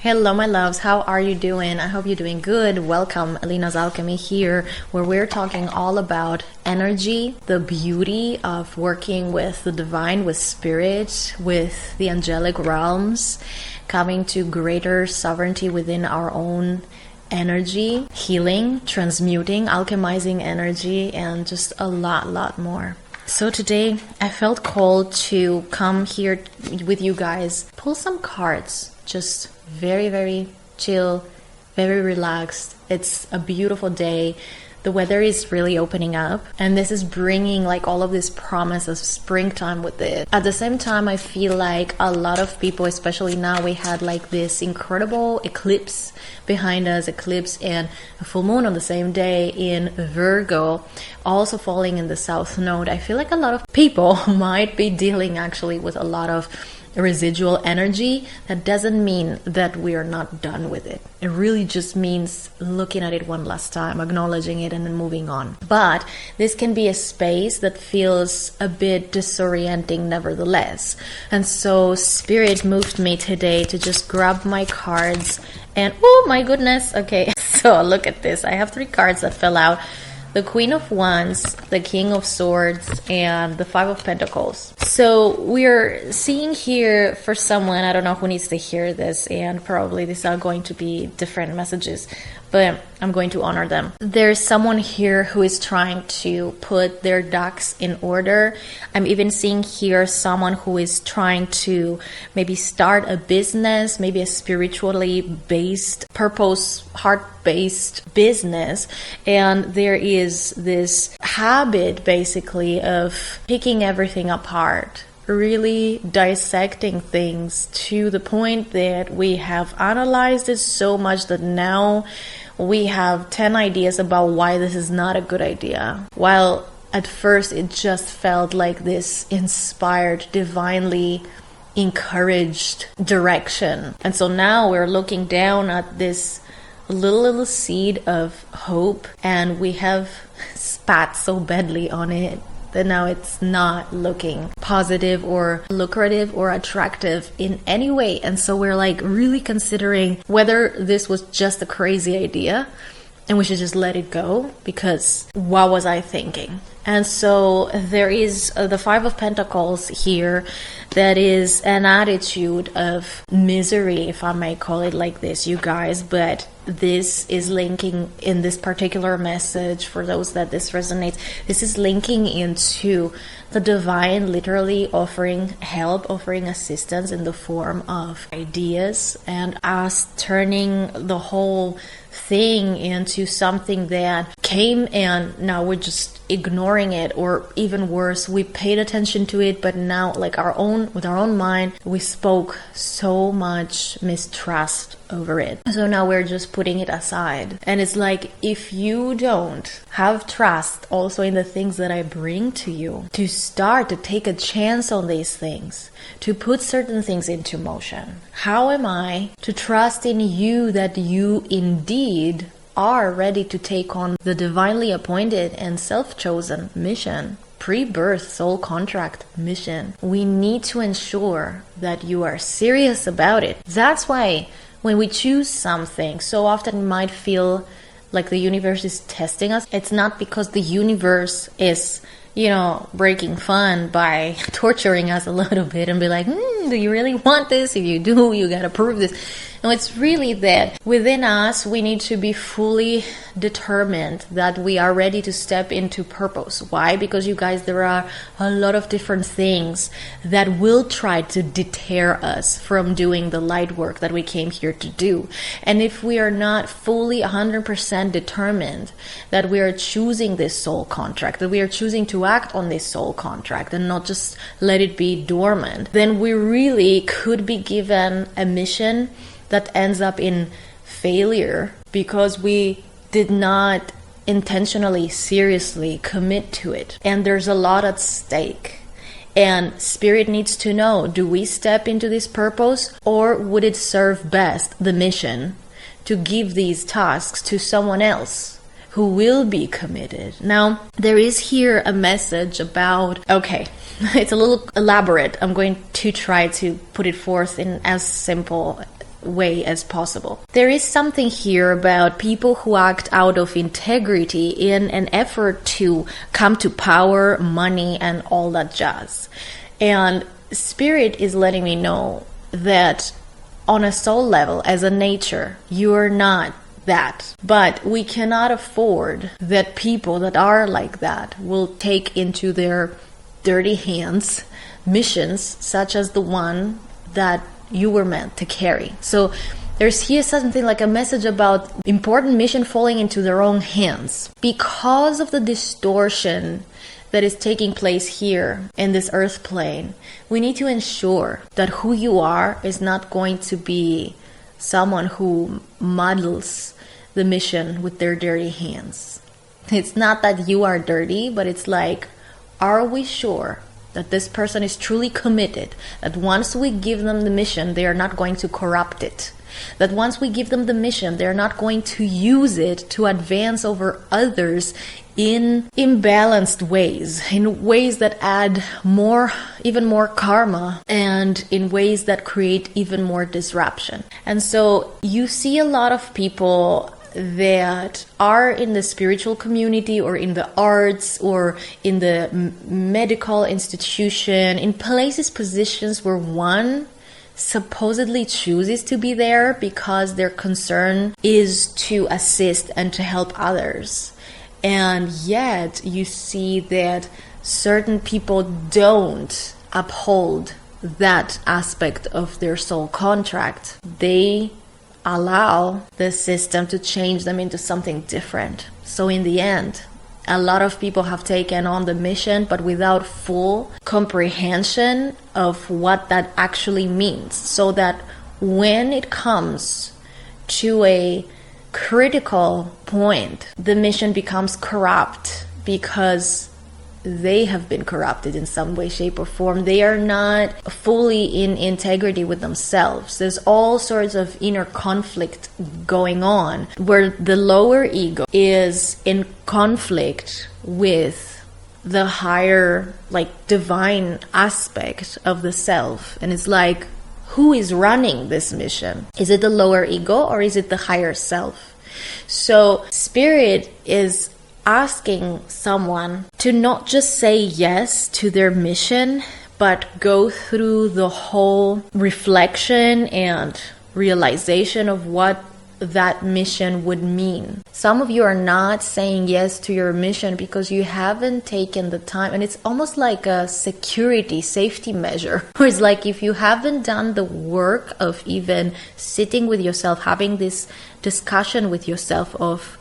Hello my loves, how are you doing? I hope you're doing good. Welcome, Elina's Alchemy here, where we're talking all about energy, the beauty of working with the divine, with spirit, with the angelic realms, coming to greater sovereignty within our own energy, healing, transmuting, alchemizing energy, and just a lot more. So today I felt called to come here with you guys, pull some cards, just very chill, very relaxed. It's a beautiful day. The weather is really opening up, and this is bringing like all of this promise of springtime with it. At the same time, I feel like a lot of people, especially now, we had like this incredible eclipse behind us, eclipse and a full moon on the same day in Virgo, also falling in the south node. I feel like a lot of people might be dealing actually with a lot of residual energy. That doesn't mean that we are not done with it. It really just means looking at it one last time, acknowledging it, and then moving on. But this can be a space that feels a bit disorienting nevertheless. And so Spirit moved me today to just grab my cards and oh my goodness, okay, so look at this. I have 3 cards that fell out. The Queen of Wands, the King of Swords, and the Five of Pentacles. So we're seeing here for someone, I don't know who needs to hear this, and probably these are going to be different messages, but I'm going to honor them. There's someone here who is trying to put their ducks in order. I'm even seeing here someone who is trying to maybe start a business, maybe a spiritually based, purpose, heart-based business. And there is this habit basically of picking everything apart, really dissecting things to the point that we have analyzed it so much that now we have 10 ideas about why this is not a good idea. While at first it just felt like this inspired, divinely encouraged direction. And so now we're looking down at this little seed of hope, and we have spat so badly on it that now it's not looking positive or lucrative or attractive in any way. And so we're like really considering whether this was just a crazy idea and we should just let it go, because what was I thinking? And so there is the Five of Pentacles here. That is an attitude of misery, if I may call it like this, you guys. But this is linking in this particular message, for those that this resonates, this is linking into the divine literally offering help, offering assistance in the form of ideas, and us turning the whole thing into something that came and now we're just ignoring it, or even worse, we paid attention to it, but now like with our own mind, we spoke so much mistrust over it. So now we're just putting it aside. And it's like, if you don't have trust also in the things that I bring to you, to start to take a chance on these things, to put certain things into motion, how am I to trust in you that you indeed are ready to take on the divinely appointed and self-chosen mission, pre-birth soul contract mission? We need to ensure that you are serious about it. That's why when we choose something, so often it might feel like the universe is testing us. It's not because the universe is, breaking fun by torturing us a little bit and be like, do you really want this? If you do, you gotta prove this. No, it's really that within us, we need to be fully determined that we are ready to step into purpose. Why? Because you guys, there are a lot of different things that will try to deter us from doing the light work that we came here to do. And if we are not fully 100% determined that we are choosing this soul contract, that we are choosing to act on this soul contract and not just let it be dormant, then we really could be given a mission that ends up in failure because we did not intentionally, seriously commit to it. And there's a lot at stake. And Spirit needs to know, do we step into this purpose, or would it serve best the mission to give these tasks to someone else who will be committed? Now, there is here a message about, okay, it's a little elaborate. I'm going to try to put it forth in as simple way as possible. There is something here about people who act out of integrity in an effort to come to power, money, and all that jazz. And Spirit is letting me know that on a soul level, as a nature, you are not that. But we cannot afford that people that are like that will take into their dirty hands missions such as the one that you were meant to carry. So there's here something like a message about important mission falling into their own hands because of the distortion that is taking place here in this earth plane. We need to ensure that who you are is not going to be someone who muddles the mission with their dirty hands. It's not that you are dirty, but it's like, are we sure that this person is truly committed, that once we give them the mission, they are not going to corrupt it, that once we give them the mission, they're not going to use it to advance over others in imbalanced ways, in ways that add even more karma, and in ways that create even more disruption. And so you see a lot of people that are in the spiritual community or in the arts or in the medical institution, in places, positions where one supposedly chooses to be there because their concern is to assist and to help others. And yet you see that certain people don't uphold that aspect of their soul contract. They allow the system to change them into something different. So in the end, a lot of people have taken on the mission, but without full comprehension of what that actually means. So that when it comes to a critical point, the mission becomes corrupt because they have been corrupted in some way, shape, or form. They are not fully in integrity with themselves. There's all sorts of inner conflict going on where the lower ego is in conflict with the higher, like, divine aspect of the self. And it's like, who is running this mission? Is it the lower ego or is it the higher self? So Spirit is asking someone to not just say yes to their mission, but go through the whole reflection and realization of what that mission would mean. Some of you are not saying yes to your mission because you haven't taken the time, and it's almost like a safety measure, where it's like if you haven't done the work of even sitting with yourself, having this discussion with yourself of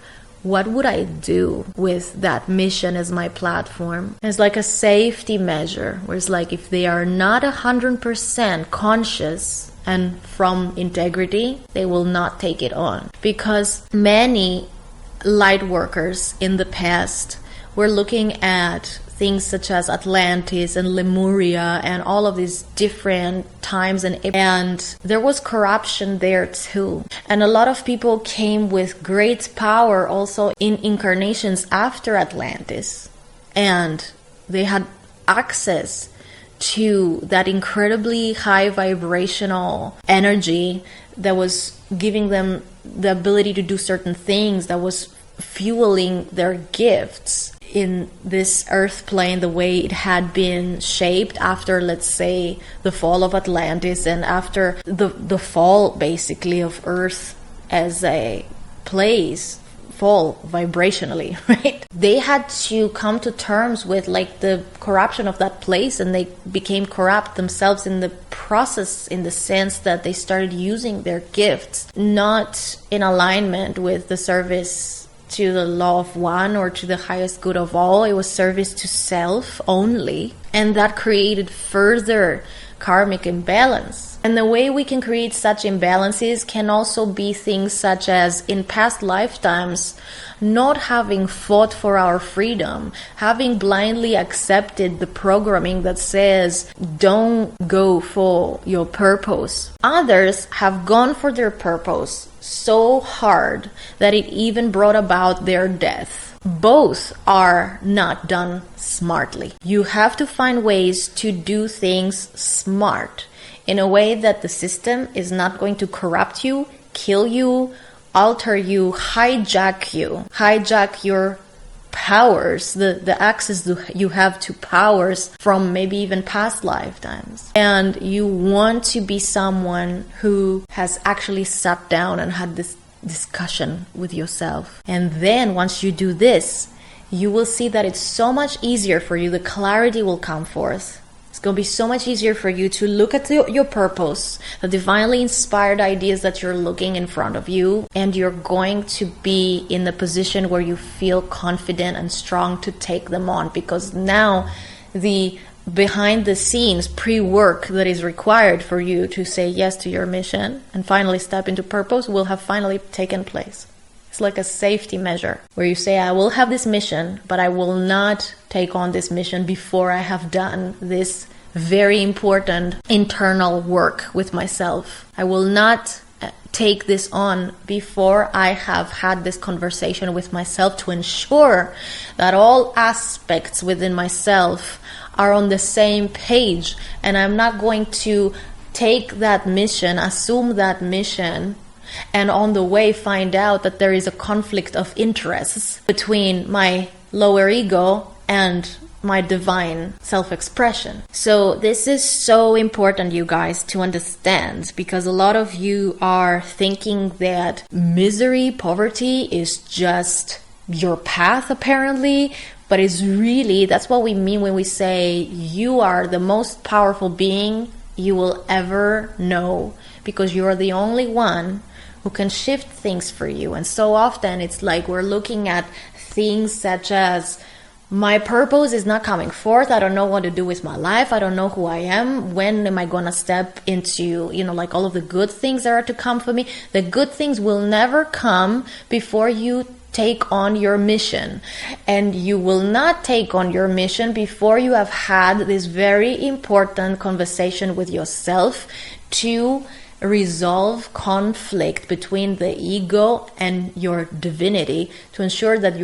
what would I do with that mission as my platform? It's like a safety measure, where it's like if they are not 100% conscious and from integrity, they will not take it on. Because many light workers in the past were looking at things such as Atlantis and Lemuria and all of these different times, and there was corruption there too. And a lot of people came with great power also in incarnations after Atlantis, and they had access to that incredibly high vibrational energy that was giving them the ability to do certain things, that was fueling their gifts in this earth plane the way it had been shaped after, let's say, the fall of Atlantis and after the fall basically of earth as a place fall vibrationally, right? They had to come to terms with like the corruption of that place, and they became corrupt themselves in the process, in the sense that they started using their gifts not in alignment with the service to the law of one or to the highest good of all. It was service to self only, and that created further karmic imbalance. And the way we can create such imbalances can also be things such as, in past lifetimes, not having fought for our freedom, having blindly accepted the programming that says don't go for your purpose. Others have gone for their purpose so hard that it even brought about their death. Both are not done smartly. You have to find ways to do things smart in a way that the system is not going to corrupt you, kill you, alter you, hijack your powers, the access you have to powers from maybe even past lifetimes. And you want to be someone who has actually sat down and had this discussion with yourself. And then once you do this, you will see that it's so much easier for you. The clarity will come forth. It's going to be so much easier for you to look at your purpose, the divinely inspired ideas that you're looking in front of you, and you're going to be in the position where you feel confident and strong to take them on, because now the behind the scenes pre-work that is required for you to say yes to your mission and finally step into purpose will have finally taken place. It's like a safety measure where you say, I will have this mission, but I will not take on this mission before I have done this very important internal work with myself. I will not take this on before I have had this conversation with myself to ensure that all aspects within myself are on the same page. And I'm not going to take that mission, assume that mission, and on the way find out that there is a conflict of interests between my lower ego and my divine self-expression. So this is so important, you guys, to understand, because a lot of you are thinking that misery, poverty is just your path apparently, but it's really, that's what we mean when we say you are the most powerful being you will ever know, because you are the only one who can shift things for you. And so often it's like we're looking at things such as, my purpose is not coming forth. I don't know what to do with my life. I don't know who I am. When am I going to step into, like all of the good things that are to come for me? The good things will never come before you take on your mission. And you will not take on your mission before you have had this very important conversation with yourself to resolve conflict between the ego and your divinity, to ensure that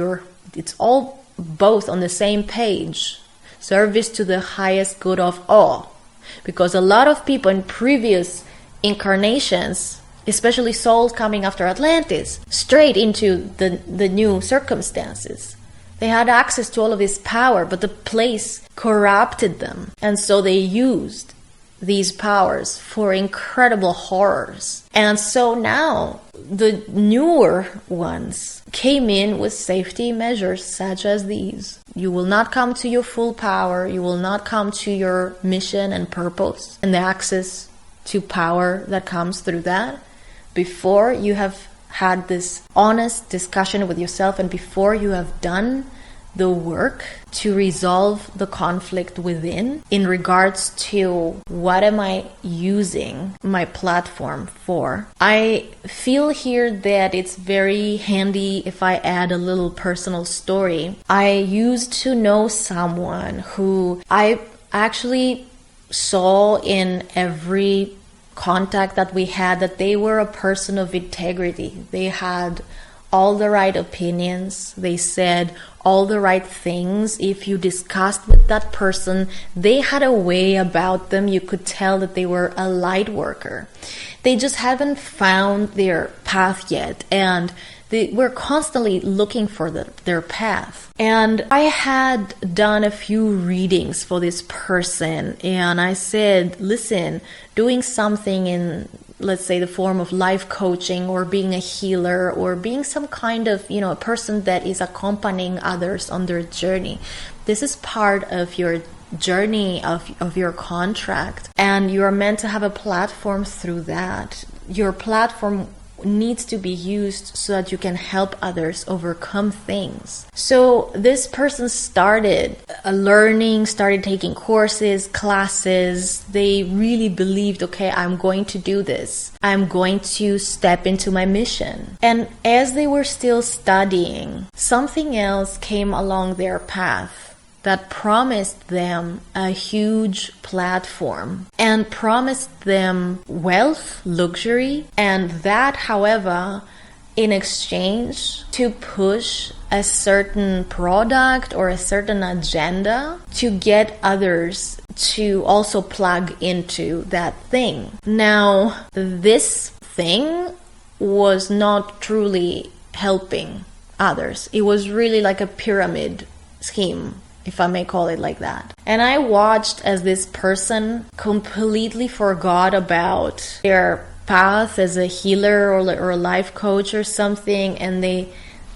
it's all both on the same page, service to the highest good of all. Because a lot of people in previous incarnations, especially souls coming after Atlantis, straight into the new circumstances, they had access to all of this power, but the place corrupted them, and so they used these powers for incredible horrors. And so now the newer ones came in with safety measures such as these. You will not come to your full power. You will not come to your mission and purpose and the access to power that comes through that before you have had this honest discussion with yourself and before you have done the work to resolve the conflict within in regards to what am I using my platform for. I feel here that it's very handy if I add a little personal story. I used to know someone who I actually saw in every contact that we had that they were a person of integrity. They had all the right opinions. They said all the right things. If you discussed with that person, they had a way about them. You could tell that they were a light worker. They just haven't found their path yet, and they were constantly looking for their path. And I had done a few readings for this person, and I said, listen, doing something in, let's say, the form of life coaching or being a healer or being some kind of, a person that is accompanying others on their journey. This is part of your journey, of your contract, and you are meant to have a platform through that. Your platform needs to be used so that you can help others overcome things. So this person started learning, started taking courses, classes. They really believed, okay, I'm going to do this. I'm going to step into my mission. And as they were still studying, something else came along their path that promised them a huge platform and promised them wealth, luxury, and that, however, in exchange to push a certain product or a certain agenda to get others to also plug into that thing. Now, this thing was not truly helping others. It was really like a pyramid scheme, if I may call it like that. And I watched as this person completely forgot about their path as a healer or a life coach or something, and they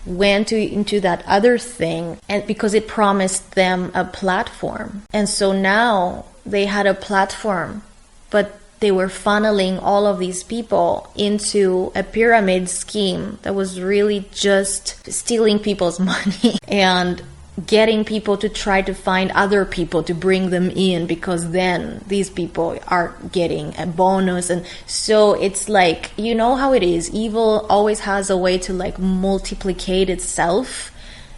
went into that other thing, and because it promised them a platform. And so now they had a platform, but they were funneling all of these people into a pyramid scheme that was really just stealing people's money and getting people to try to find other people to bring them in, because then these people are getting a bonus. And so it's like, you know how it is, evil always has a way to like multiplicate itself.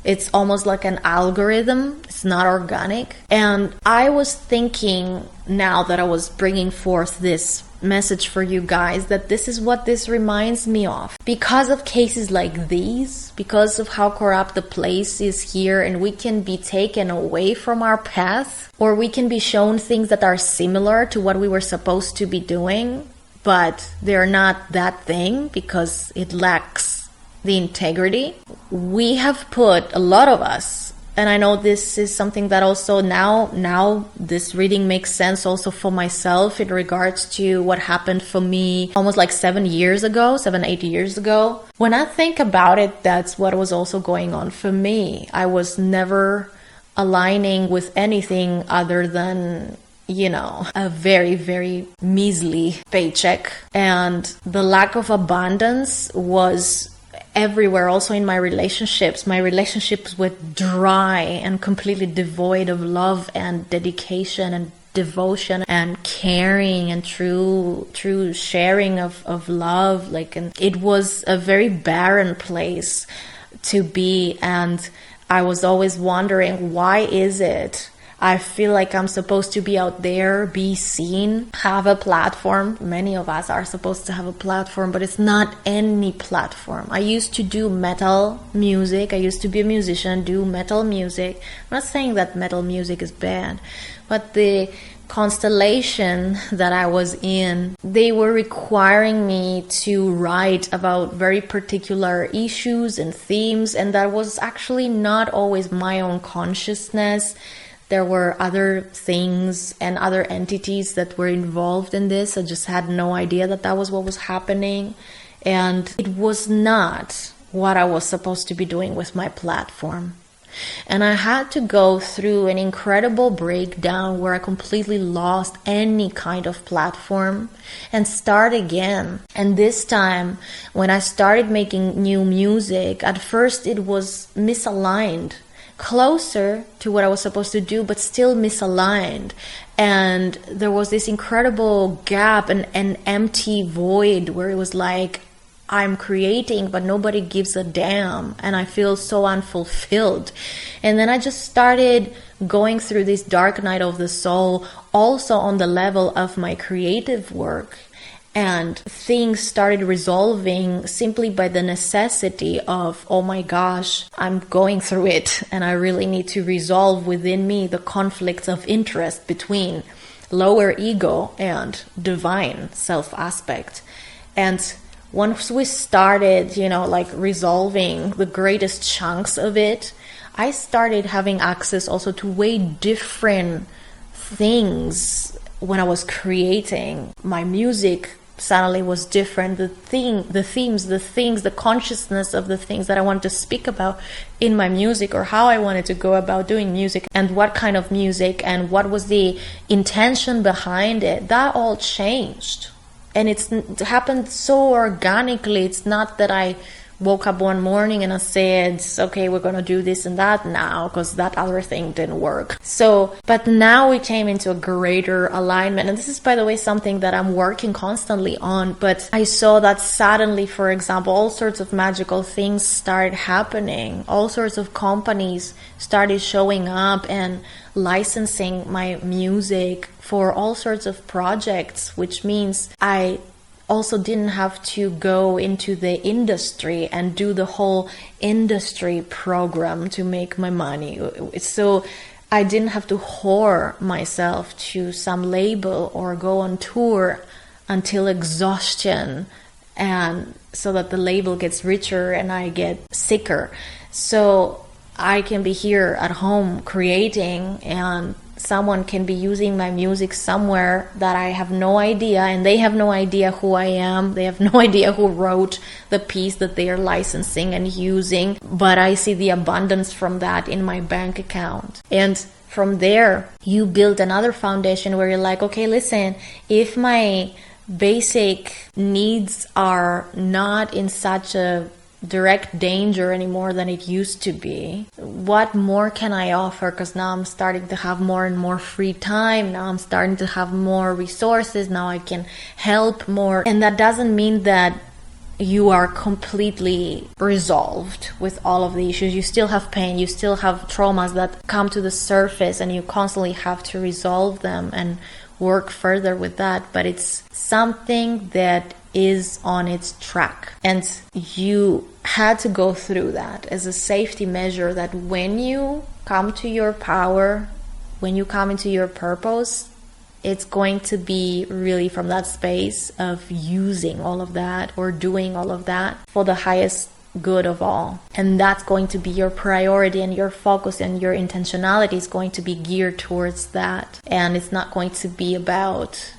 It's almost like an algorithm. It's not organic. And I was thinking, now that I was bringing forth this message for you guys, that this is what this reminds me of. Because of cases like these, because of how corrupt the place is here, and we can be taken away from our path, or we can be shown things that are similar to what we were supposed to be doing, but they're not that thing because it lacks the integrity. We have put, a lot of us, and I know this is something that also now this reading makes sense also for myself in regards to what happened for me almost like 8 years ago. When I think about it, that's what was also going on for me. I was never aligning with anything other than, you know, a very, very measly paycheck. And the lack of abundance was everywhere, also in my relationships. My relationships were dry and completely devoid of love and dedication and devotion and caring and true sharing of love. Like, and it was a very barren place to be. And I was always wondering, why is it I feel like I'm supposed to be out there, be seen, have a platform? Many of us are supposed to have a platform, but it's not any platform. I used to do metal music. I used to be a musician, do metal music. I'm not saying that metal music is bad, but the constellation that I was in, they were requiring me to write about very particular issues and themes, and that was actually not always my own consciousness. There were other things and other entities that were involved in this. I just had no idea that that was what was happening. And it was not what I was supposed to be doing with my platform. And I had to go through an incredible breakdown where I completely lost any kind of platform and start again. And this time, when I started making new music, at first it was misaligned, closer to what I was supposed to do, but still misaligned. And there was this incredible gap, an empty void where it was like, I'm creating, but nobody gives a damn, and I feel so unfulfilled. And then I just started going through this dark night of the soul, also on the level of my creative work. And things started resolving simply by the necessity of, oh my gosh, I'm going through it, and I really need to resolve within me the conflicts of interest between lower ego and divine self aspect. And once we started, resolving the greatest chunks of it, I started having access also to way different things. When I was creating my music, suddenly was different. The themes, the consciousness of the things that I wanted to speak about in my music, or how I wanted to go about doing music, and what kind of music, and what was the intention behind it, that all changed. And it happened so organically. It's not that I woke up one morning and I said, okay, we're going to do this and that now because that other thing didn't work. So, but now we came into a greater alignment. And this is, by the way, something that I'm working constantly on. But I saw that suddenly, for example, all sorts of magical things started happening. All sorts of companies started showing up and licensing my music for all sorts of projects, which means I also didn't have to go into the industry and do the whole industry program to make my money. So I didn't have to whore myself to some label or go on tour until exhaustion, and so that the label gets richer and I get sicker. So I can be here at home creating, and someone can be using my music somewhere that I have no idea, and they have no idea who I am. They have no idea who wrote the piece that they are licensing and using, but I see the abundance from that in my bank account. And from there, you build another foundation where you're like, okay, listen, if my basic needs are not in such a direct danger anymore than it used to be, what more can I offer? Because now I'm starting to have more and more free time. Now I'm starting to have more resources. Now I can help more. And that doesn't mean that you are completely resolved with all of the issues. You still have pain, you still have traumas that come to the surface, and you constantly have to resolve them and work further with that. But it's something that is on its track, and you had to go through that as a safety measure, that when you come to your power, when you come into your purpose, it's going to be really from that space of using all of that or doing all of that for the highest good of all. And that's going to be your priority, and your focus and your intentionality is going to be geared towards that. And it's not going to be about,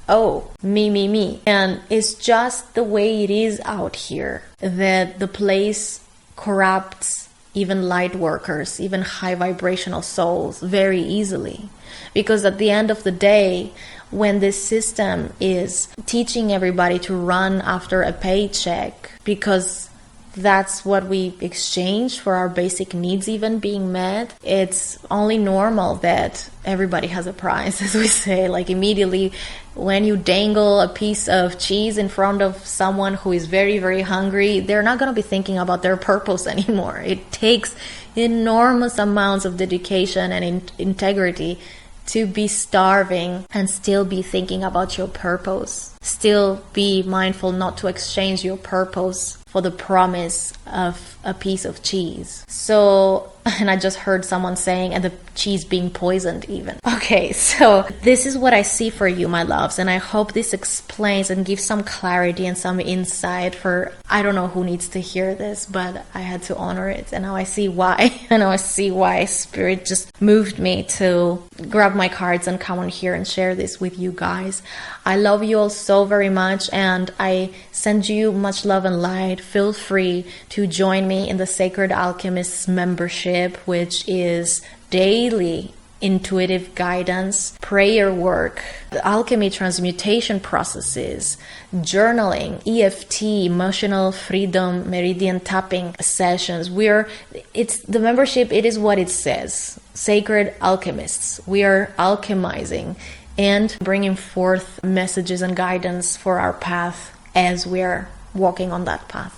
oh, me. And it's just the way it is out here that the place corrupts even light workers, even high vibrational souls very easily. Because at the end of the day, when this system is teaching everybody to run after a paycheck, because that's what we exchange for our basic needs even being met, it's only normal that everybody has a price, as we say. Like immediately when you dangle a piece of cheese in front of someone who is very, very hungry, they're not going to be thinking about their purpose anymore. It takes enormous amounts of dedication and integrity to be starving and still be thinking about your purpose. Still be mindful not to exchange your purpose for the promise of a piece of cheese. So, and I just heard someone saying, and the cheese being poisoned even. Okay, so this is what I see for you, my loves, and I hope this explains and gives some clarity and some insight for, I don't know who needs to hear this, but I had to honor it, and now I see why. And now I see why Spirit just moved me to grab my cards and come on here and share this with you guys. I love you all so very much, and I send you much love and light. Feel free to join me in the Sacred Alchemists membership, which is daily intuitive guidance, prayer work, the alchemy transmutation processes, journaling, EFT, emotional freedom, meridian tapping sessions. It's the membership, it is what it says. Sacred Alchemists. We are alchemizing and bringing forth messages and guidance for our path as we're walking on that path.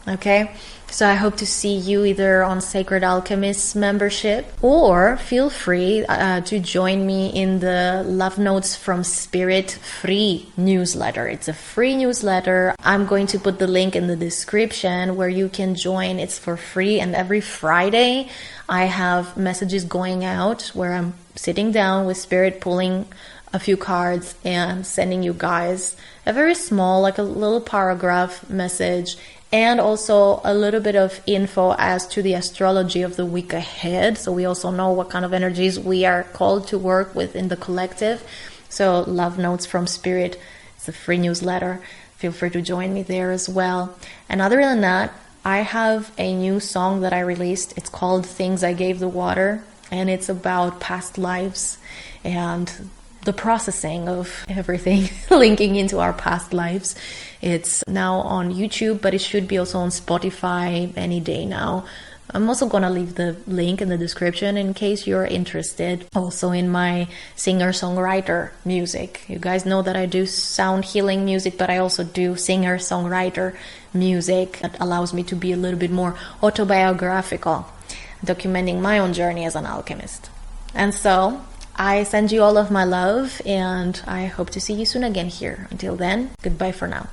Okay? So I hope to see you either on Sacred Alchemists membership, or feel free to join me in the Love Notes from Spirit free newsletter. It's a free newsletter. I'm going to put the link in the description where you can join. It's for free, and every Friday I have messages going out where I'm sitting down with Spirit, pulling a few cards and sending you guys a very small, like a little paragraph message, and also a little bit of info as to the astrology of the week ahead. So we also know what kind of energies we are called to work with in the collective. So Love Notes from Spirit, it's a free newsletter. Feel free to join me there as well. And other than that, I have a new song that I released. It's called Things I Gave the Water, and it's about past lives and the processing of everything linking into our past lives. It's now on YouTube, but it should be also on Spotify any day now. I'm also gonna leave the link in the description in case you're interested also in my singer-songwriter music. You guys know that I do sound healing music, but I also do singer-songwriter music that allows me to be a little bit more autobiographical, documenting my own journey as an alchemist. And so I send you all of my love, and I hope to see you soon again here. Until then, goodbye for now.